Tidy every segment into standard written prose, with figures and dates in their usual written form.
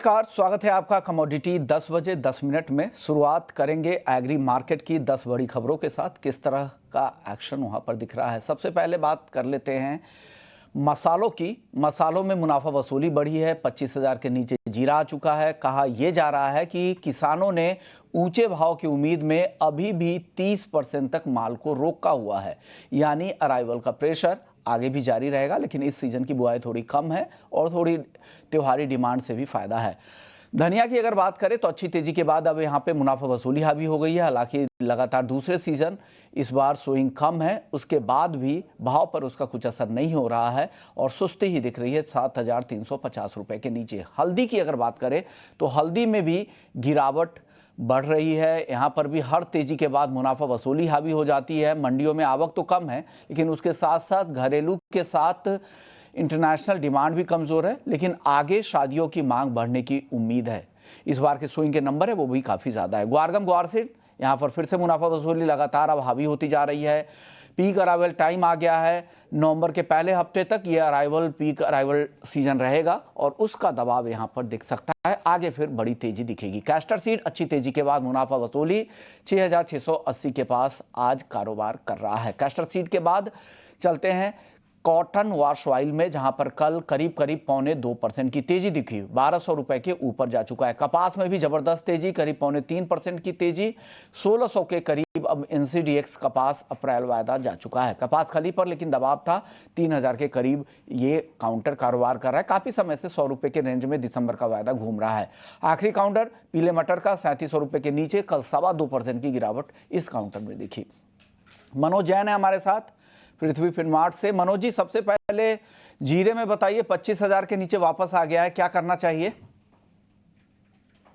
नमस्कार, स्वागत है आपका कमोडिटी 10 बजे 10 मिनट में। शुरुआत करेंगे एग्री मार्केट की 10 बड़ी खबरों के साथ। किस तरह का एक्शन वहां पर दिख रहा है, सबसे पहले बात कर लेते हैं मसालों की। मसालों में मुनाफा वसूली बढ़ी है, 25,000 के नीचे जीरा आ चुका है। कहा यह जा रहा है कि किसानों ने ऊंचे भाव की उम्मीद में अभी भी 30% तक माल को रोका हुआ है, यानी अराइवल का प्रेशर आगे भी जारी रहेगा। लेकिन इस सीजन की बुआई थोड़ी कम है और थोड़ी त्योहारी डिमांड से भी फायदा है। धनिया की अगर बात करें तो अच्छी तेजी के बाद अब यहाँ पे मुनाफा वसूली हावी हो गई है। हालांकि लगातार दूसरे सीजन इस बार सोइंग कम है, उसके बाद भी भाव पर उसका कुछ असर नहीं हो रहा है और सुस्ती ही दिख रही है 7,350 रुपए के नीचे। हल्दी की अगर बात करें तो हल्दी में भी गिरावट बढ़ रही है। यहाँ पर भी हर तेजी के बाद मुनाफा वसूली हावी हो जाती है। मंडियों में आवक तो कम है, लेकिन उसके साथ साथ घरेलू के साथ इंटरनेशनल डिमांड भी कमजोर है। लेकिन आगे शादियों की मांग बढ़ने की उम्मीद है। इस बार के स्विंग के नंबर है वो भी काफी ज्यादा है। ग्वारगम ग्वारसीड यहाँ पर फिर से मुनाफा वसूली लगातार अब हावी होती जा रही है। पीक अराइवल टाइम आ गया है। नवंबर के पहले हफ्ते तक ये पीक अराइवल सीजन रहेगा और उसका दबाव यहाँ पर दिख सकता है। आगे फिर बड़ी तेजी दिखेगी। कैस्टर सीड अच्छी तेजी के बाद मुनाफा वसूली 6,680 के पास आज कारोबार कर रहा है। कैस्टर सीड के बाद चलते हैं कॉटन वॉश ऑयल में, जहां पर कल करीब 2.25% की तेजी दिखी, 1,200 रुपए के ऊपर जा चुका है। कपास में भी जबरदस्त तेजी, करीब 3.25% की तेजी, 1,600 के करीब अब एनसीडीएक्स कपास अप्रैल वायदा जा चुका है। कपास खली पर लेकिन दबाव था, 3,000 के करीब ये काउंटर कारोबार कर रहा है। काफी समय से 100 रुपए के रेंज में दिसंबर का वायदा घूम रहा है। आखिरी काउंटर पीले मटर का 3700 रुपए के नीचे, कल 2.25% की गिरावट इस काउंटर में दिखी। मनोज जैन है हमारे साथ पृथ्वी फिनमार्ट से। मनोज जी, सबसे पहले जीरे में बताइए, 25,000 के नीचे वापस आ गया है, क्या करना चाहिए?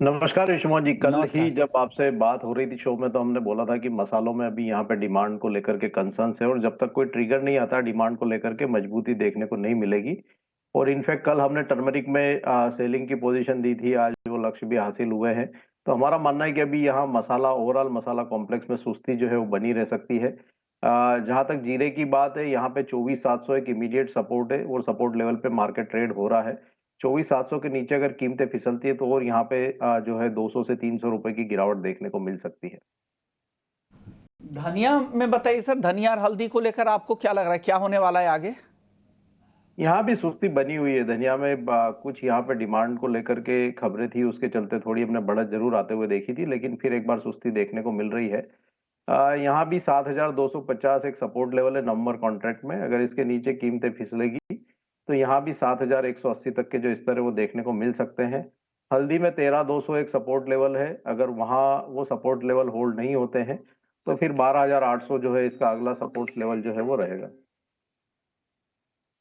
नमस्कार विश्वमोहन जी। कल ही जब आपसे बात हो रही थी शो में, तो हमने बोला था कि मसालों में अभी यहाँ पे डिमांड को लेकर के कंसर्न है और जब तक कोई ट्रिगर नहीं आता डिमांड को लेकर के मजबूती देखने को नहीं मिलेगी। और इनफैक्ट कल हमने टर्मरिक में सेलिंग की पोजीशन दी थी, आज वो लक्ष्य भी हासिल हुए हैं। तो हमारा मानना है कि अभी यहाँ मसाला ओवरऑल मसाला कॉम्प्लेक्स में सुस्ती जो है वो बनी रह सकती है। जहां तक जीरे की बात है, यहाँ पे 24,700 एक इमीडिएट सपोर्ट है और सपोर्ट लेवल पे मार्केट ट्रेड हो रहा है। 24,700 के नीचे अगर कीमतें फिसलती है तो और यहाँ पे जो है 200 से 300 रुपए की गिरावट देखने को मिल सकती है। धनिया में बताइए सर, धनिया और हल्दी को लेकर आपको क्या लग रहा है, क्या होने वाला है आगे? यहाँ भी सुस्ती बनी हुई है धनिया में। कुछ यहाँ पे डिमांड को लेकर के खबरें थी, उसके चलते थोड़ी हमने बढ़त जरूर आते हुए देखी थी, लेकिन फिर एक बार सुस्ती देखने को मिल रही है। यहाँ भी 7,250 एक सपोर्ट लेवल है नवंबर कॉन्ट्रैक्ट में। अगर इसके नीचे कीमतें फिसलेगी तो यहाँ भी 7,180 तक के जो स्तर है वो देखने को मिल सकते हैं। हल्दी में 13,200 एक सपोर्ट लेवल है। अगर वहाँ वो सपोर्ट लेवल होल्ड नहीं होते हैं तो फिर 12,800 जो है इसका अगला सपोर्ट लेवल जो है वो रहेगा।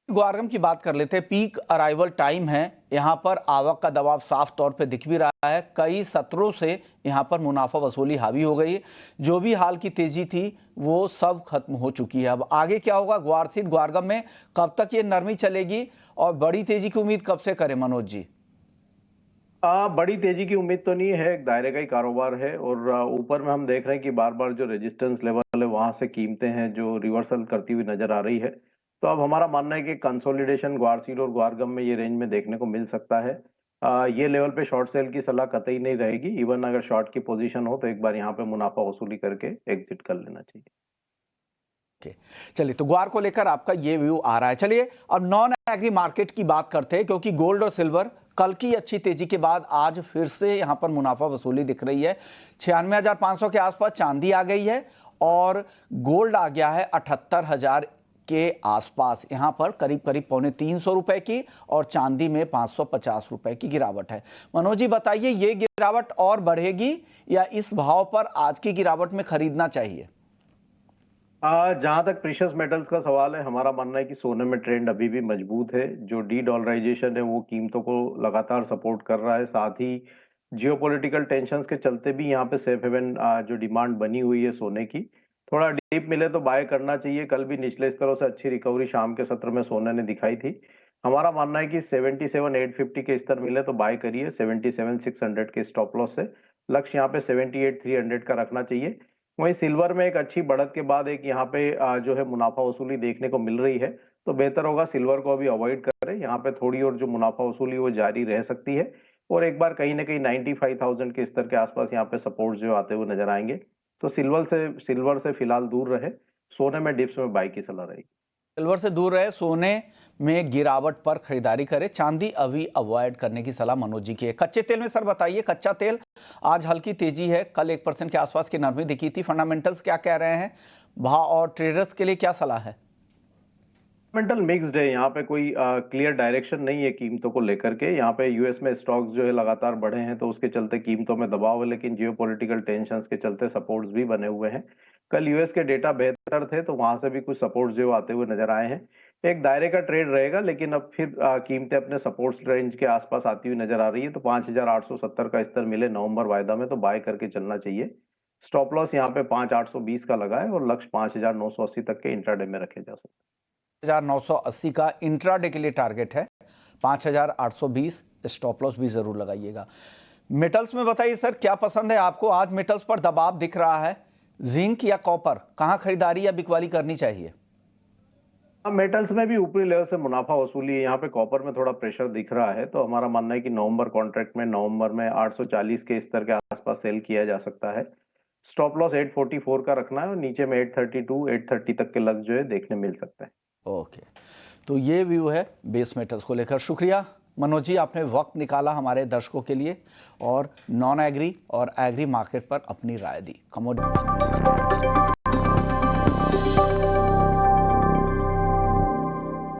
ग्वारगम की बात कर लेते हैं। पीक अराइवल टाइम है, यहाँ पर आवक का दबाव साफ तौर पे दिख भी रहा है। कई सत्रों से यहाँ पर मुनाफा वसूली हावी हो गई है। जो भी हाल की तेजी थी वो सब खत्म हो चुकी है। अब आगे क्या होगा ग्वारसीड ग्वारगम में, कब तक ये नरमी चलेगी और बड़ी तेजी की उम्मीद कब से करें मनोज जी? बड़ी तेजी की उम्मीद तो नहीं है, एक दायरे का ही कारोबार है। और ऊपर में हम देख रहे हैं कि बार बार जो रेजिस्टेंस लेवल है वहां से कीमतें हैं जो रिवर्सल करती हुई नजर आ रही है। तो अब हमारा मानना है कि कंसोलिडेशन ग्वारसीड और ग्वारगम में ये रेंज में देखने को मिल सकता है। ये लेवल पे शॉर्ट सेल की सलाह कतई नहीं रहेगी। इवन अगर शॉर्ट की पोजीशन हो तो एक बार यहाँ पे मुनाफा वसूली करके एग्जिट कर लेना चाहिए। चलिए, तो ग्वार को लेकर आपका ये व्यू आ रहा है। चलिए अब नॉन एग्री मार्केट की बात करते हैं, क्योंकि गोल्ड और सिल्वर कल की अच्छी तेजी के बाद आज फिर से यहां पर मुनाफा वसूली दिख रही है। 96,500 के आसपास चांदी आ गई है और गोल्ड आ गया है 78,000 के आसपास। यहां पर करीब 350 रुपए की और चांदी में 550 रुपए की गिरावट है। मनोज जी बताइए, ये गिरावट और बढ़ेगी या इस भाव पर आज की गिरावट में खरीदना चाहिए? जहां तक प्रीशियस मेटल्स का सवाल है, हमारा मानना है कि सोने में ट्रेंड अभी भी मजबूत है। जो डी डॉलराइजेशन है वो कीमतों को लगातार सपोर्ट कर रहा है। साथ ही जियोपॉलिटिकल टेंशंस के चलते भी यहाँ पे सेफ हेवन जो डिमांड बनी हुई है सोने की, थोड़ा डीप मिले तो बाय करना चाहिए। कल भी निचले स्तरों से अच्छी रिकवरी शाम के सत्र में सोने ने दिखाई थी। हमारा मानना है कि 77,850 के स्तर मिले तो बाय करिए। 77,600 के स्टॉप लॉस से लक्ष्य यहाँ पे 78,300 का रखना चाहिए। वहीं सिल्वर में एक अच्छी बढ़त के बाद एक यहाँ पे जो है मुनाफा वसूली देखने को मिल रही है, तो बेहतर होगा सिल्वर को अभी अवॉइड करें। यहाँ पे थोड़ी और जो मुनाफा वसूली वो जारी रह सकती है। और एक बार कहीं न कहीं 95,000 के स्तर के आस-पास यहाँ पे सपोर्ट्स जो आते हुए नज़र आएँगे। तो सिल्वर से फिलहाल दूर रहे, सोने में डिप्स में बाय की सलाह रहेगी। सिल्वर से दूर रहे, सोने में गिरावट पर खरीदारी करें, चांदी अभी अवॉइड करने की सलाह मनोज जी की है। कच्चे तेल में सर बताइए, कच्चा तेल आज हल्की तेजी है, कल 1% के आसपास की नरमी दिखी थी। फंडामेंटल्स क्या कह रहे हैं, भाव और ट्रेडर्स के लिए क्या सलाह है? फंडामेंटल मिक्स्ड है, यहाँ पे कोई क्लियर डायरेक्शन नहीं है कीमतों को लेकर के। यहाँ पे यूएस में स्टॉक्स जो है लगातार बढ़े हैं, तो उसके चलते कीमतों में दबाव है, लेकिन जियोपॉलिटिकल टेंशंस के चलते सपोर्ट्स भी बने हुए हैं। कल यूएस के डेटा बेहतर थे, तो वहां से भी कुछ सपोर्ट्स जो आते हुए नजर आए हैं। एक दायरे का ट्रेड रहेगा, लेकिन अब फिर कीमतें अपने सपोर्ट्स रेंज के आसपास आती हुई नजर आ रही है। तो 5,870 का स्तर मिले नवंबर वायदा में, तो बाय करके चलना चाहिए। स्टॉप लॉस यहाँ पे 5,820 का लगा है और लक्ष्य 5,980 तक के इंट्राडे में रखे जा सकते हैं। 5,980 का इंट्राडे के लिए टारगेट है, 5,820। स्टॉप लॉस भी जरूर लगाइएगा। मेटल्स में बताइए सर, क्या पसंद है आपको? आज मेटल्स पर दबाव दिख रहा है, जिंक या कॉपर, कहां खरीदारी या बिकवाली करनी चाहिए? मेटल्स में भी ऊपरी लेवल से मुनाफा वसूली है। यहाँ पे कॉपर में थोड़ा प्रेशर दिख रहा है, तो हमारा मानना है कि नवंबर कॉन्ट्रैक्ट में नवंबर में 840 के स्तर के आसपास सेल किया जा सकता है। स्टॉप लॉस 844 का रखना है और नीचे में 832 830 तक के लग जो है देखने मिल सकते हैं। ओके, तो ये व्यू है बेस मेटल्स को लेकर। शुक्रिया मनोज जी, आपने वक्त निकाला हमारे दर्शकों के लिए और नॉन एग्री और एग्री मार्केट पर अपनी राय दी। कमोडिटी